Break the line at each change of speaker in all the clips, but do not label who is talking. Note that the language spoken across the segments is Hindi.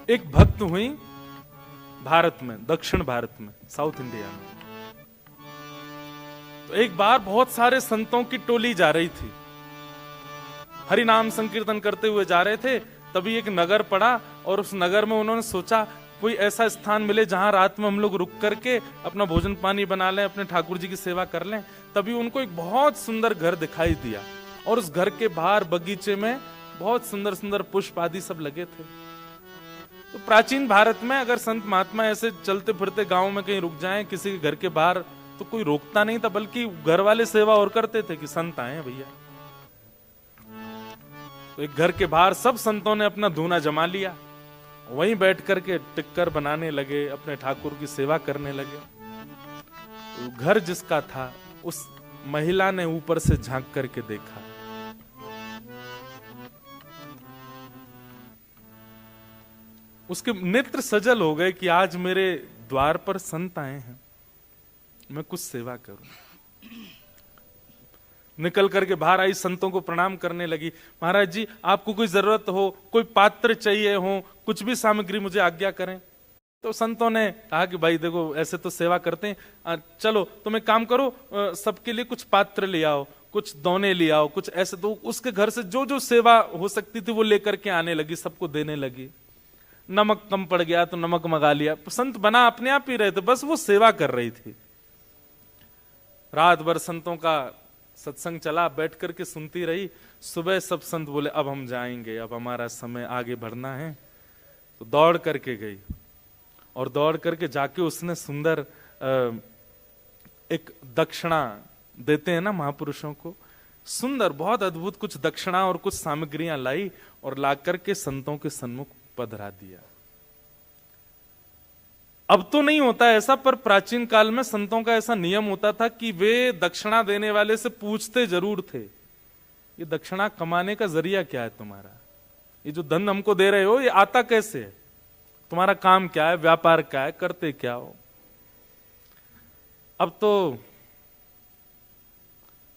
एक भक्त हुई भारत में, दक्षिण भारत में, साउथ इंडिया में। तो एक बार बहुत सारे संतों की टोली जा रही थी, हरि नाम संकीर्तन करते हुए जा रहे थे। तभी एक नगर पड़ा और उस नगर में उन्होंने सोचा कोई ऐसा स्थान मिले जहां रात में हम लोग रुक करके अपना भोजन पानी बना लें, अपने ठाकुर जी की सेवा कर लें। तभी उनको एक बहुत सुंदर घर दिखाई दिया और उस घर के बाहर बगीचे में बहुत सुंदर सुंदर पुष्प आदि सब लगे थे। तो प्राचीन भारत में अगर संत महात्मा ऐसे चलते फिरते गांव में कहीं रुक जाएं किसी के घर के बाहर, तो कोई रोकता नहीं था, बल्कि घर वाले सेवा और करते थे कि संत आए भैया। तो एक घर के बाहर सब संतों ने अपना धूना जमा लिया, वहीं बैठ करके टिक्कर बनाने लगे, अपने ठाकुर की सेवा करने लगे। तो घर जिसका था उस महिला ने ऊपर से झांक करके देखा, उसके नेत्र सजल हो गए कि आज मेरे द्वार पर संत आए हैं, मैं कुछ सेवा करूं। निकल करके बाहर आई, संतों को प्रणाम करने लगी। महाराज जी, आपको कोई जरूरत हो, कोई पात्र चाहिए हो, कुछ भी सामग्री मुझे आज्ञा करें। तो संतों ने कहा कि भाई देखो, ऐसे तो सेवा करते हैं, चलो तुम एक काम करो, सबके लिए कुछ पात्र ले आओ, कुछ दोने ले आओ, कुछ ऐसे। तो उसके घर से जो जो सेवा हो सकती थी वो लेकर के आने लगी, सबको देने लगी। नमक कम पड़ गया तो नमक मंगा लिया। संत बना अपने आप ही रहे थे, बस वो सेवा कर रही थी। रात भर संतों का सत्संग चला, बैठ करके सुनती रही। सुबह सब संत बोले अब हम जाएंगे, अब हमारा समय आगे बढ़ना है। तो दौड़ करके गई और दौड़ करके जाके उसने सुंदर एक दक्षिणा देते हैं ना महापुरुषों को, सुंदर बहुत अद्भुत कुछ दक्षिणा और कुछ सामग्रियां लाई और ला करके संतों के सन्मुख पधरा दिया। अब तो नहीं होता ऐसा, पर प्राचीन काल में संतों का ऐसा नियम होता था कि वे दक्षिणा देने वाले से पूछते जरूर थे, ये दक्षिणा कमाने का जरिया क्या है तुम्हारा, ये जो धन हमको दे रहे हो ये आता कैसे है, तुम्हारा काम क्या है, व्यापार क्या है, करते क्या हो। अब तो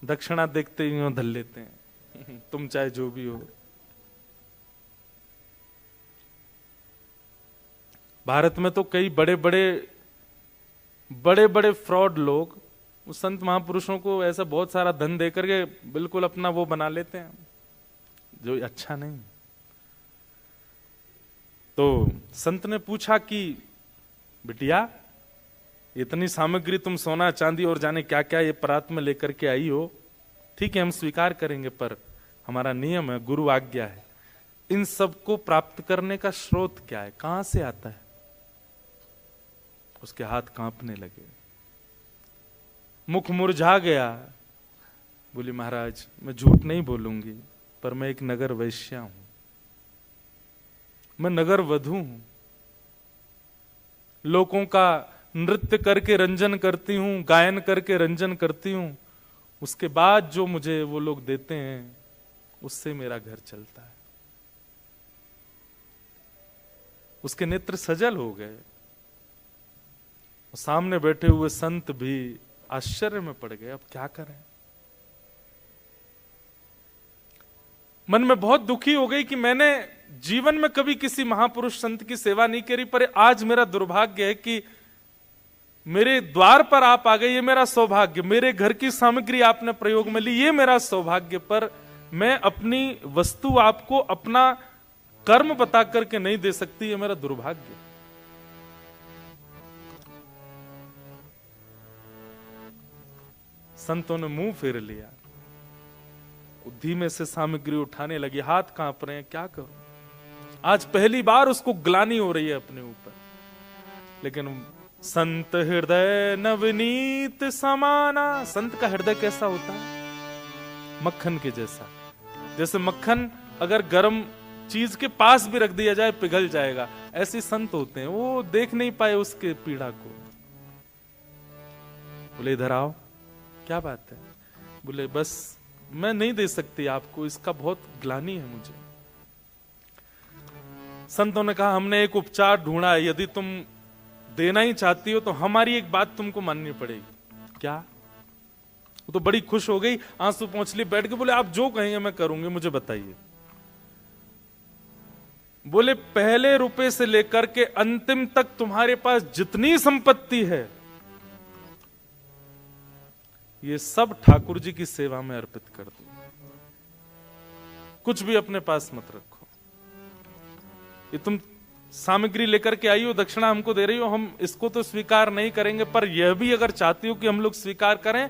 दक्षिणा देखते ही धल लेते हैं, तुम चाहे जो भी हो। भारत में तो कई बड़े बड़े फ्रॉड लोग उस संत महापुरुषों को ऐसा बहुत सारा धन देकर के बिल्कुल अपना वो बना लेते हैं, जो अच्छा नहीं। तो संत ने पूछा कि बिटिया, इतनी सामग्री तुम सोना चांदी और जाने क्या क्या ये परात में लेकर के आई हो, ठीक है हम स्वीकार करेंगे, पर हमारा नियम है, गुरु आज्ञा है, इन सब को प्राप्त करने का स्रोत क्या है, कहां से आता है। उसके हाथ कांपने लगे, मुख मुरझा गया। बोली महाराज मैं झूठ नहीं बोलूंगी, पर मैं एक नगर वैश्या हूं, मैं नगर वधू हूं, लोगों का नृत्य करके रंजन करती हूं, गायन करके रंजन करती हूं, उसके बाद जो मुझे वो लोग देते हैं उससे मेरा घर चलता है। उसके नेत्र सजल हो गए। सामने बैठे हुए संत भी आश्चर्य में पड़ गए, अब क्या करें। मन में बहुत दुखी हो गई कि मैंने जीवन में कभी किसी महापुरुष संत की सेवा नहीं करी, पर आज मेरा दुर्भाग्य है कि मेरे द्वार पर आप आ गए, ये मेरा सौभाग्य, मेरे घर की सामग्री आपने प्रयोग में ली, ये मेरा सौभाग्य, पर मैं अपनी वस्तु आपको अपना कर्म बता करके नहीं दे सकती, ये मेरा दुर्भाग्य। संतों ने मुंह फेर लिया, धीमे से सामग्री उठाने लगी, हाथ कांप रहे हैं, क्या करूं। आज पहली बार उसको ग्लानि हो रही है अपने ऊपर। लेकिन संत हृदय नवनीत समाना, संत का हृदय कैसा होता है, मक्खन के जैसा। जैसे मक्खन अगर गर्म चीज के पास भी रख दिया जाए पिघल जाएगा, ऐसे संत होते हैं, वो देख नहीं पाए उसके पीड़ा को। बोले इधर आओ, क्या बात है। बोले बस मैं नहीं दे सकती आपको, इसका बहुत ग्लानि है मुझे। संतों ने कहा हमने एक उपचार ढूंढा है, यदि तुम देना ही चाहती हो तो हमारी एक बात तुमको माननी पड़ेगी। क्या? वो तो बड़ी खुश हो गई, आंसू पोंछ ली, बैठ के बोले आप जो कहेंगे मैं करूंगी, मुझे बताइए। बोले पहले रुपए से लेकर के अंतिम तक तुम्हारे पास जितनी संपत्ति है, ये सब ठाकुर जी की सेवा में अर्पित कर दो। कुछ भी अपने पास मत रखो। ये तुम सामग्री लेकर के आई हो, दक्षिणा हमको दे रही हो, हम इसको तो स्वीकार नहीं करेंगे, पर यह भी अगर चाहती हो कि हम लोग स्वीकार करें,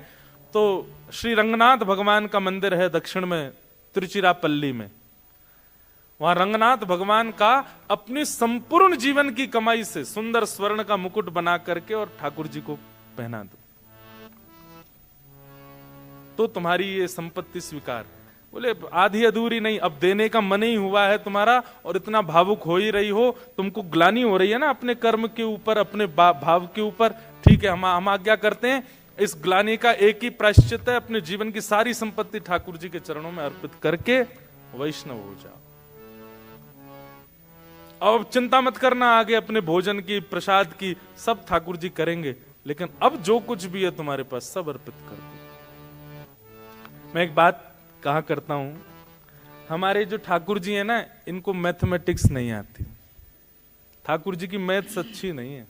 तो श्री रंगनाथ भगवान का मंदिर है दक्षिण में, तिरुचिरापल्ली में। वहां रंगनाथ भगवान का अपनी संपूर्ण जीवन की कमाई से सुंदर स्वर्ण का मुकुट बना करके और ठाकुर जी को पहना दो, तो तुम्हारी ये संपत्ति स्वीकार। बोले आधी अधूरी नहीं, अब देने का मन ही हुआ है तुम्हारा और इतना भावुक हो ही रही हो, तुमको ग्लानि हो रही है ना अपने कर्म के ऊपर, अपने भाव के ऊपर। ठीक है, हम आज्ञा करते हैं, इस ग्लानि का एक ही प्रायश्चित है, अपने जीवन की सारी संपत्ति ठाकुर जी के चरणों में अर्पित करके वैष्णव हो जाओ। अब चिंता मत करना आगे अपने भोजन की, प्रसाद की, सब ठाकुर जी करेंगे, लेकिन अब जो कुछ भी है तुम्हारे पास सब अर्पित कर दो। मैं एक बात कहा करता हूं, हमारे जो ठाकुर जी है ना, इनको मैथमेटिक्स नहीं आती। ठाकुर जी की मैथ्स अच्छी नहीं है।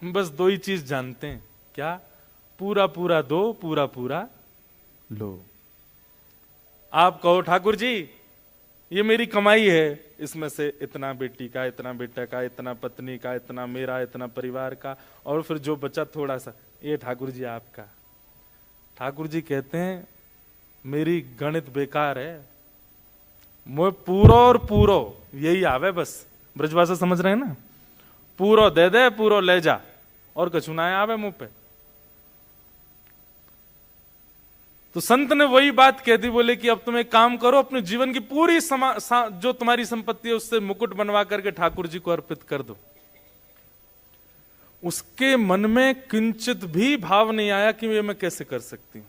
हम बस दो ही चीज जानते हैं, क्या? पूरा पूरा दो, पूरा पूरा लो। आप कहो ठाकुर जी ये मेरी कमाई है, इसमें से इतना बेटी का, इतना बेटा का, इतना पत्नी का, इतना मेरा, इतना परिवार का, और फिर जो बचा थोड़ा सा, ये ठाकुर जी आपका। ठाकुर जी कहते हैं मेरी गणित बेकार है, मैं पूरो और पूरो यही आवे बस। ब्रजभाषा समझ रहे हैं ना? पूरो दे दे, पूरो ले जा, और कछु ना आवे मुंह पे। तो संत ने वही बात कह दी, बोले कि अब तुम एक काम करो, अपने जीवन की पूरी जो तुम्हारी संपत्ति है उससे मुकुट बनवा करके ठाकुर जी को अर्पित कर दो। उसके मन में किंचित भी भाव नहीं आया कि ये मैं कैसे कर सकती हूं।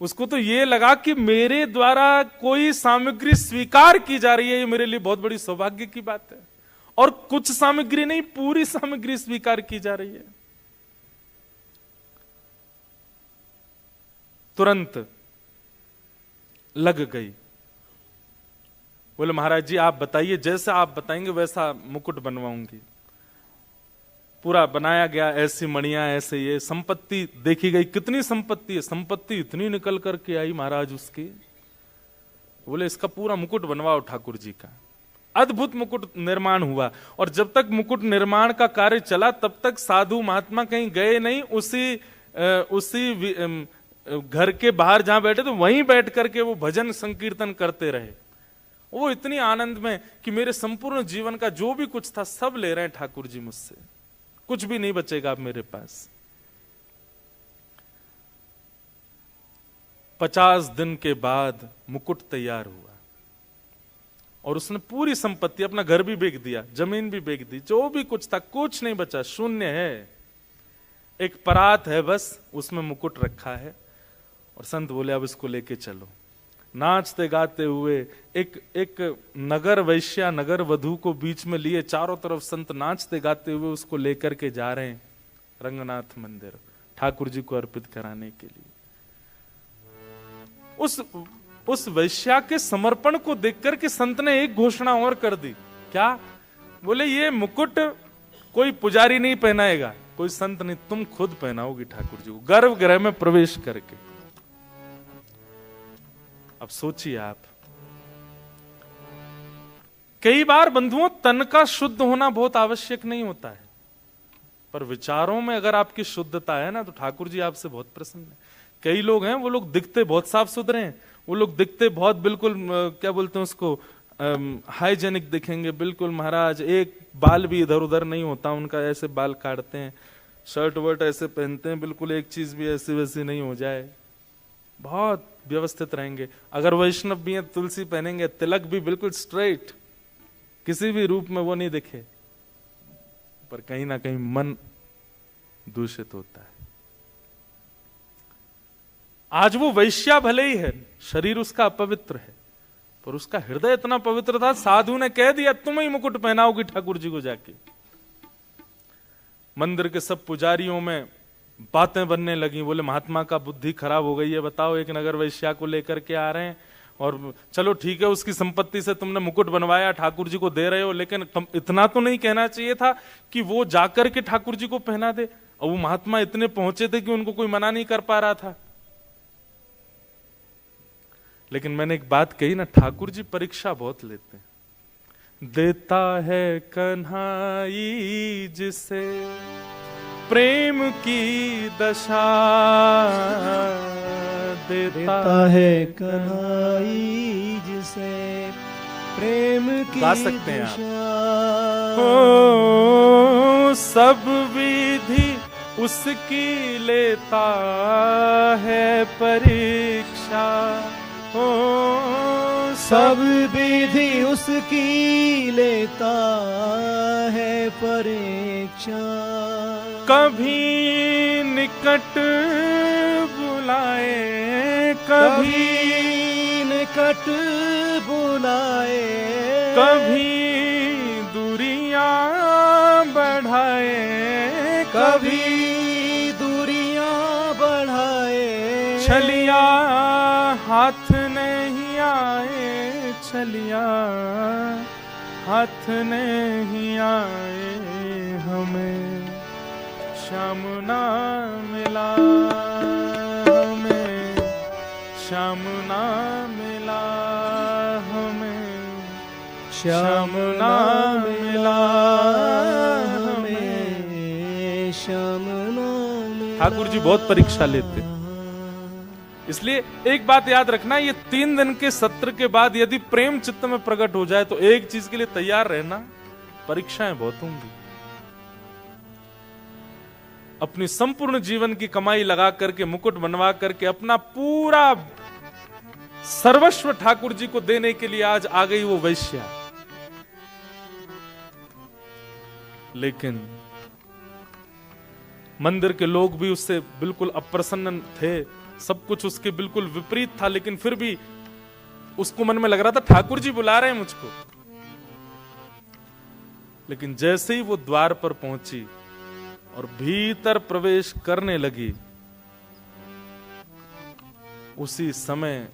उसको तो ये लगा कि मेरे द्वारा कोई सामग्री स्वीकार की जा रही है, ये मेरे लिए बहुत बड़ी सौभाग्य की बात है। और कुछ सामग्री नहीं, पूरी सामग्री स्वीकार की जा रही है। तुरंत लग गई। बोले महाराज जी आप बताइए, जैसा आप बताएंगे वैसा मुकुट बनवाऊंगी। पूरा बनाया गया, ऐसी मणियां, ऐसे ये संपत्ति देखी गई। कितनी संपत्ति है? संपत्ति इतनी निकल करके आई महाराज उसकी। बोले इसका पूरा मुकुट बनवाओ ठाकुर जी का। अद्भुत मुकुट निर्माण हुआ। और जब तक मुकुट निर्माण का कार्य चला तब तक साधु महात्मा कहीं गए नहीं, उसी घर के बाहर जहां बैठे तो वहीं बैठ करके वो भजन संकीर्तन करते रहे। वो इतनी आनंद में कि मेरे संपूर्ण जीवन का जो भी कुछ था सब ले रहे हैं ठाकुर जी मुझसे, कुछ भी नहीं बचेगा अब मेरे पास। 50 दिन के बाद मुकुट तैयार हुआ और उसने पूरी संपत्ति, अपना घर भी बेच दिया, जमीन भी बेच दी, जो भी कुछ था कुछ नहीं बचा, शून्य है। एक परात है बस, उसमें मुकुट रखा है। और संत बोले अब इसको लेके चलो। नाचते गाते हुए एक नगर वैश्या, नगर वधू को बीच में लिए, चारों तरफ संत नाचते गाते हुए उसको लेकर के जा रहे हैं रंगनाथ मंदिर, ठाकुर जी को अर्पित कराने के लिए। उस वैश्या के समर्पण को देखकर के संत ने एक घोषणा और कर दी। क्या? बोले ये मुकुट कोई पुजारी नहीं पहनाएगा, कोई संत नहीं, तुम खुद पहनाओगी ठाकुर जी को गर्भगृह में प्रवेश करके। अब सोचिए आप, कई बार बंधुओं तन का शुद्ध होना बहुत आवश्यक नहीं होता है, पर विचारों में अगर आपकी शुद्धता है ना तो ठाकुर जी आपसे बहुत प्रसन्न है। कई लोग हैं, वो लोग दिखते बहुत साफ सुथरे हैं, वो लोग दिखते बहुत बिल्कुल क्या बोलते हैं उसको, हाइजेनिक दिखेंगे बिल्कुल महाराज, एक बाल भी इधर उधर नहीं होता उनका, ऐसे बाल काटते हैं, शर्ट वर्ट ऐसे पहनते हैं, बिल्कुल एक चीज भी ऐसी वैसी नहीं हो जाए, बहुत व्यवस्थित रहेंगे। अगर वैष्णव भी हैं, तुलसी पहनेंगे, तिलक भी बिल्कुल स्ट्रेट, किसी भी रूप में वो नहीं दिखे, पर कहीं ना कहीं मन दूषित होता है। आज वो वैश्या भले ही है, शरीर उसका अपवित्र है, पर उसका हृदय इतना पवित्र था, साधु ने कह दिया तुम ही मुकुट पहनाओगी ठाकुर जी को जाके। मंदिर के सब पुजारियों में बातें बनने लगी। बोले महात्मा का बुद्धि खराब हो गई है, बताओ एक नगर वैश्या को लेकर के आ रहे हैं और चलो ठीक है, उसकी संपत्ति से तुमने मुकुट बनवाया, ठाकुर जी को दे रहे हो, लेकिन तुम इतना तो नहीं कहना चाहिए था कि वो जाकर के ठाकुर जी को पहना दे। और वो महात्मा इतने पहुंचे थे कि उनको कोई मना नहीं कर पा रहा था। लेकिन मैंने एक बात कही ना, ठाकुर जी परीक्षा बहुत लेते हैं। देता है कन्हाई जिसे प्रेम की दशा, देता है
कन्हाई जिसे प्रेम की
गा सकते हैं
दशा।
हो सब विधि उसकी लेता है परीक्षा, हो
सब विधि उसकी लेता है परीक्षा।
कभी निकट बुलाए, कभी
निकट बुलाए,
कभी दूरियां बढ़ाए,
कभी दूरियां बढ़ाए।
छलिया हाथ नहीं आए, छलिया हाथ नहीं आए, हमें श्याम ना मिला, हमें श्याम ना मिला, हमें श्याम ना मिला,
हमें श्याम ना मिला।
ठाकुर जी बहुत परीक्षा लेते, इसलिए एक बात याद रखना, ये 3 दिन के सत्र के बाद यदि प्रेम चित्त में प्रकट हो जाए तो एक चीज के लिए तैयार रहना, परीक्षाएं बहुत होंगी। अपनी संपूर्ण जीवन की कमाई लगा करके, मुकुट बनवा करके, अपना पूरा सर्वस्व ठाकुर जी को देने के लिए आज आ गई वो वैश्या। लेकिन मंदिर के लोग भी उससे बिल्कुल अप्रसन्न थे, सब कुछ उसके बिल्कुल विपरीत था, लेकिन फिर भी उसको मन में लग रहा था ठाकुर जी बुला रहे हैं मुझको। लेकिन जैसे ही वो द्वार पर पहुंची और भीतर प्रवेश करने लगी, उसी समय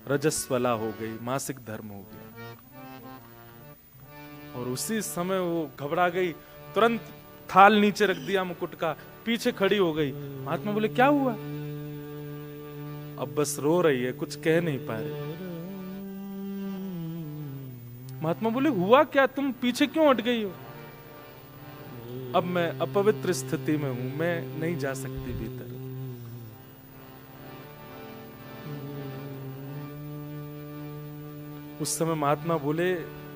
रजस्वला हो गई, मासिक धर्म हो गया। और उसी समय वो घबरा गई, तुरंत थाल नीचे रख दिया मुकुट का, पीछे खड़ी हो गई। महात्मा बोले क्या हुआ? अब बस रो रही है, कुछ कह नहीं पा रही। महात्मा बोले हुआ क्या, तुम पीछे क्यों हट गई हो? अब मैं अपवित्र स्थिति में हूं, मैं नहीं जा सकती भीतर। उस समय महात्मा बोले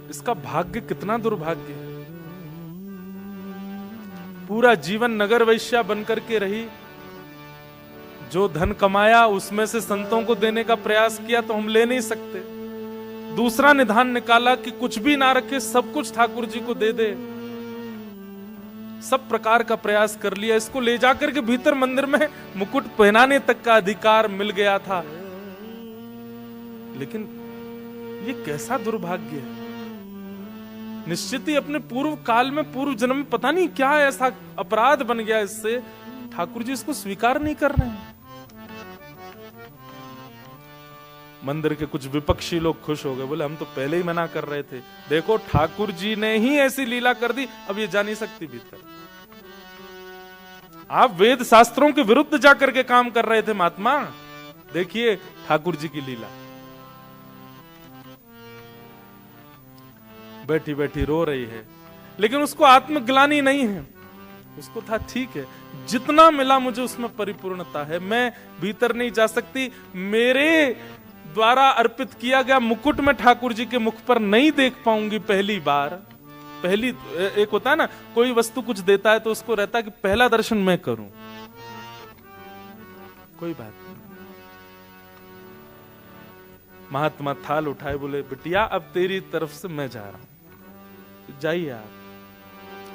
इसका भाग्य कितना दुर्भाग्य है, पूरा जीवन नगर वैश्या बनकर के रही, जो धन कमाया उसमें से संतों को देने का प्रयास किया तो हम ले नहीं सकते। दूसरा निधान निकाला कि कुछ भी ना रखे, सब कुछ ठाकुर जी को दे दे। सब प्रकार का प्रयास कर लिया, इसको ले जाकर के भीतर मंदिर में मुकुट पहनाने तक का अधिकार मिल गया था। लेकिन ये कैसा दुर्भाग्य है। निश्चित ही अपने पूर्व काल में, पूर्व जन्म में पता नहीं क्या ऐसा अपराध बन गया इससे, ठाकुर जी इसको स्वीकार नहीं कर रहे हैं। मंदिर के कुछ विपक्षी लोग खुश हो गए, बोले हम तो पहले ही मना कर रहे थे, देखो ठाकुर जी ने ही ऐसी लीला कर दी, अब ये जा नहीं सकती भीतर। आप वेद शास्त्रों के विरुद्ध जाकर के काम कर रहे थे महात्मा, देखिए ठाकुर जी की लीला। बैठी बैठी रो रही है, लेकिन उसको आत्मग्लानि नहीं है। उसको था ठीक है, जितना मिला मुझे उसमें परिपूर्णता है, मैं भीतर नहीं जा सकती। मेरे द्वारा अर्पित किया गया मुकुट में ठाकुर जी के मुख पर नहीं देख पाऊंगी पहली बार। पहली एक होता है ना, कोई वस्तु कुछ देता है तो उसको रहता है कि पहला दर्शन मैं करूं। कोई बात नहीं। महात्मा थाल उठाए, बोले बिटिया अब तेरी तरफ से मैं जा रहा हूं, जाइए आप,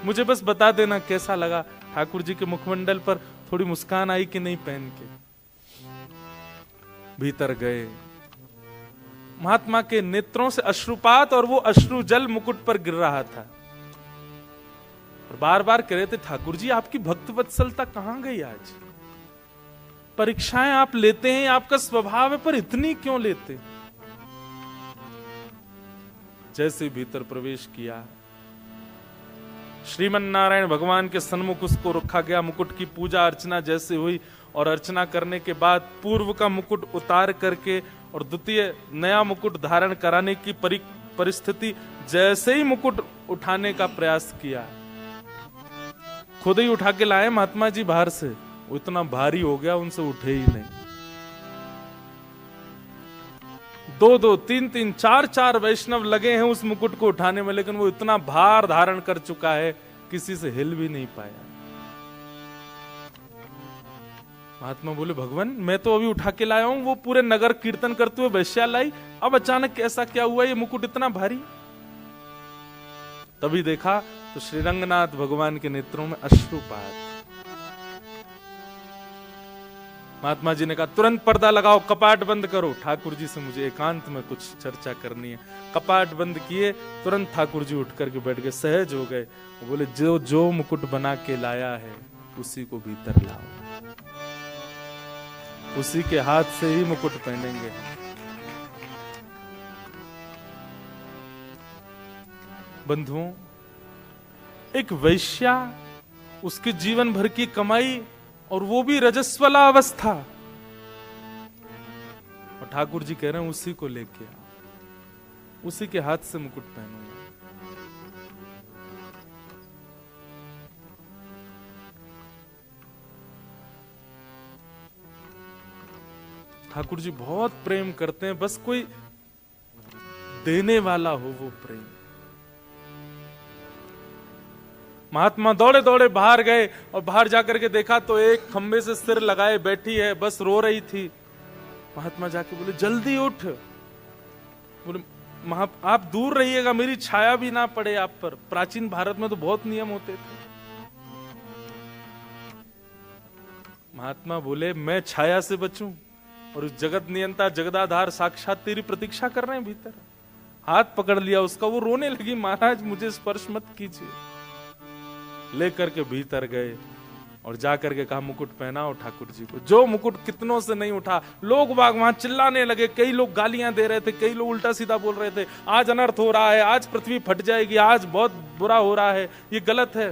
मुझे बस बता देना कैसा लगा, ठाकुर जी के मुखमंडल पर थोड़ी मुस्कान आई कि नहीं पहन के। भीतर गए, महात्मा के नेत्रों से अश्रुपात और वो अश्रु जल मुकुट पर गिर रहा था। और बार बार कह रहे थे ठाकुर जी आपकी भक्त वत्सलता कहां गई आज? परीक्षाएं आप लेते हैं, आपका स्वभाव है, पर इतनी क्यों लेते? जैसे भीतर प्रवेश किया, श्रीमन नारायण भगवान के सन्मुख उसको रखा गया। मुकुट की पूजा अर्चना जैसे हुई, और अर्चना करने के बाद पूर्व का मुकुट उतार करके और द्वितीय नया मुकुट धारण कराने की परिस्थिति, जैसे ही मुकुट उठाने का प्रयास किया, खुद ही उठा के लाए महात्मा जी बाहर से। वो इतना भारी हो गया, उनसे उठे ही नहीं। 2-2, 3-3, 4-4 वैष्णव लगे हैं उस मुकुट को उठाने में, लेकिन वो इतना भार धारण कर चुका है, किसी से हिल भी नहीं पाया। महात्मा बोले, भगवान मैं तो अभी उठा के लाया हूं, वो पूरे नगर कीर्तन करते हुए वैश्या लाई, अब अचानक ऐसा क्या हुआ, ये मुकुट इतना भारी? तभी देखा तो श्रीरंगनाथ भगवान के नेत्रों में अश्रुपात। महात्मा जी ने कहा, तुरंत पर्दा लगाओ, कपाट बंद करो, ठाकुर जी से मुझे एकांत में कुछ चर्चा करनी है। कपाट बंद किए, तुरंत ठाकुर जी उठ करके बैठ गए, सहज हो गए। वो बोले, जो जो मुकुट बना के लाया है उसी को भीतर लाओ, उसी के हाथ से ही मुकुट पहनेंगे। बंधुओं, एक वैश्या, उसके जीवन भर की कमाई, और वो भी रजस्वला अवस्था, और ठाकुर जी कह रहे हैं उसी को लेके आओ, उसी के हाथ से मुकुट पहनूंगा। ठाकुर जी बहुत प्रेम करते हैं, बस कोई देने वाला हो वो प्रेम। महात्मा दौड़े दौड़े बाहर गए, और बाहर जाकर के देखा तो एक खंबे से सिर लगाए बैठी है, बस रो रही थी। महात्मा जाके बोले, जल्दी उठ। बोले, आप दूर रहिएगा, मेरी छाया भी ना पड़े आप पर। प्राचीन भारत में तो बहुत नियम होते थे। महात्मा बोले, मैं छाया से बचूं, और जगत नियंता जगदाधार साक्षात तेरी प्रतीक्षा कर रहे हैं भीतर। हाथ पकड़ लिया उसका, वो रोने लगी, महाराज मुझे स्पर्श मत कीजिए। लेकर के भीतर गए और जाकर के कहा, मुकुट पहनाओ ठाकुर जी को। जो मुकुट कितनों से नहीं उठा, लोग बाग वहां चिल्लाने लगे, कई लोग गालियां दे रहे थे, कई लोग उल्टा सीधा बोल रहे थे, आज अनर्थ हो रहा है, आज पृथ्वी फट जाएगी, आज बहुत बुरा हो रहा है, ये गलत है।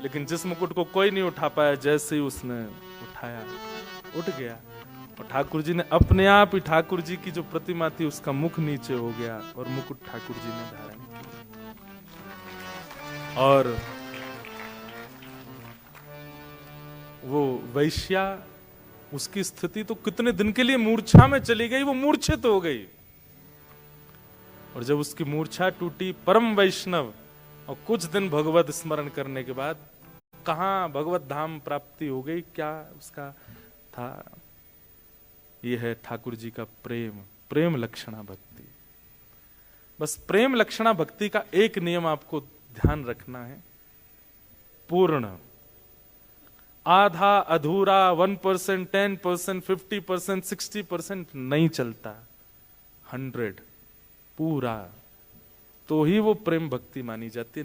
लेकिन जिस मुकुट को कोई नहीं उठा पाया, जैसे ही उसने उठाया, उठ गया। और ठाकुर जी ने अपने आप ही, ठाकुर जी की जो प्रतिमा थी उसका मुख नीचे हो गया, और मुकुट ठाकुर जी ने धारण किया। और वो वैश्या, उसकी स्थिति तो कितने दिन के लिए मूर्छा में चली गई, वो मूर्छित हो गई। और जब उसकी मूर्छा टूटी, परम वैष्णव, और कुछ दिन भगवत स्मरण करने के बाद कहां भगवत धाम प्राप्ति हो गई, क्या उसका था? यह है ठाकुर जी का प्रेम, प्रेम लक्षणा भक्ति। बस प्रेम लक्षणा भक्ति का एक नियम आपको ध्यान रखना है, पूर्ण। आधा, अधूरा, 1%, 10%, 50%, 60% नहीं चलता, 100 पूरा, तो ही वो प्रेम भक्ति मानी जाती है।